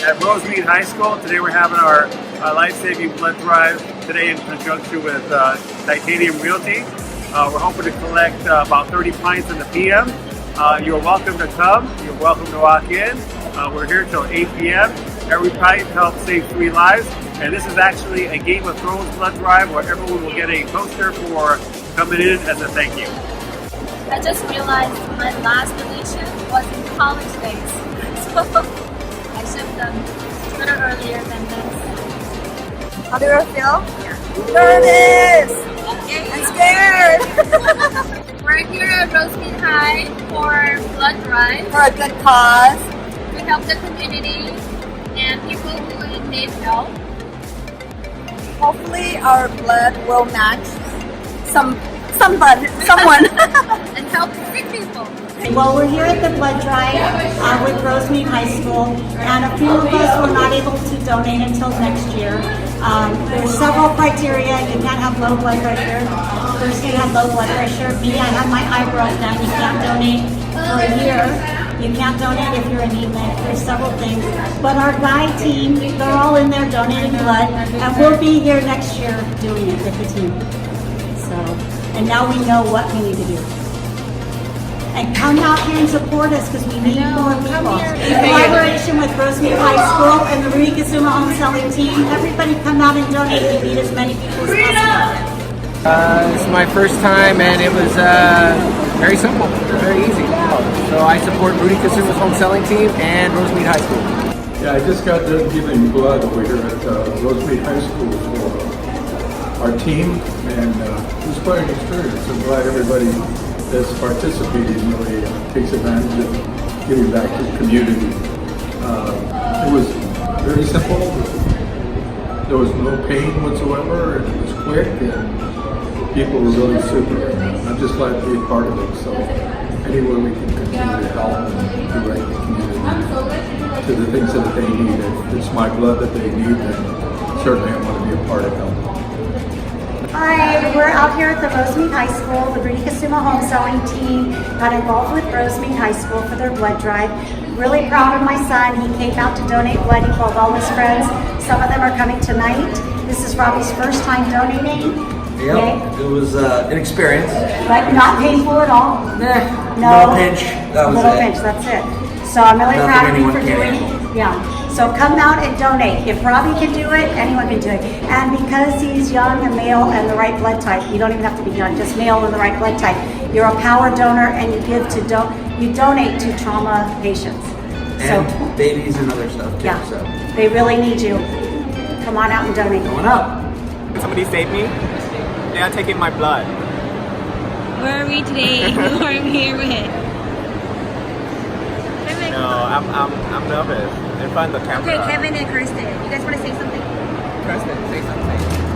at Rosemead High School. Today we're having our life-saving blood drive today in conjunction with Titanium Realty. We're hoping to collect about 30 pints in the PM. You're welcome to come. You're welcome to walk in. We're here till 8 p.m. Every pint helps save 3 lives. And this is actually a Game of Thrones blood drive where everyone will get a poster for coming in as a thank you. I just realized my last donation was in college days, so I should have done better earlier than this. How do you feel? Nervous! I'm scared! We're here at Rosemead High for blood drive. For a good cause. To help the community and people who need help. Hopefully our blood will match someone. And help sick people. Well, we're here at the blood drive with Rosemead High School, and a few of us were not able to donate until next year. There's several criteria. You can't have low blood pressure. First, you have low blood pressure. Me, I have my eyebrows done. You can't donate for a year. You can't donate if you're anemic. There's several things. But our guide team, they're all in there donating blood, and we'll be here next year doing it with the team. So, and now we know what we need to do. And come out here and support us because we need more people. In collaboration with Rosemead High School and the Rudy Kusuma home selling team, everybody come out and donate. We need as many people as possible. This is my first time and it was very simple, very easy. So I support Rudy Kusuma's home selling team and Rosemead High School. Yeah, I just got done giving blood over here at Rosemead High School for our team, and it was quite an experience. I'm glad everybody that's participating really takes advantage of giving back to the community. It was very simple. There was no pain whatsoever, and it was quick, and people were really super. I'm just glad to be a part of it. So anywhere we can continue to help and do right in the community to the things that they need. If it's my blood that they need, then certainly I want to be a part of helping. Hi, we're out here at the Rosemead High School. The Rudy Kusuma home selling team got involved with Rosemead High School for their blood drive. Really proud of my son. He came out to donate blood. He called all his friends. Some of them are coming tonight. This is Robbie's first time donating. Yeah, it was an experience. But not painful at all. No pinch. That was little it. pinch, that's it. So I'm really Nothing proud of you anyone for can doing handle. it. Yeah. So come out and donate. If Robbie can do it, anyone can do it. And because he's young and male and the right blood type, you don't even have to be young, just male and the right blood type. You're a power donor and you give to you donate to trauma patients. And babies and other stuff too. Yeah. So They really need you. Come on out and donate. going up. Somebody saved me. They are taking my blood. Where are we today? Who are we here with? No, I'm nervous in front of the camera. Okay, Kevin and Kirsten. You guys want to say something? Kirsten, say something.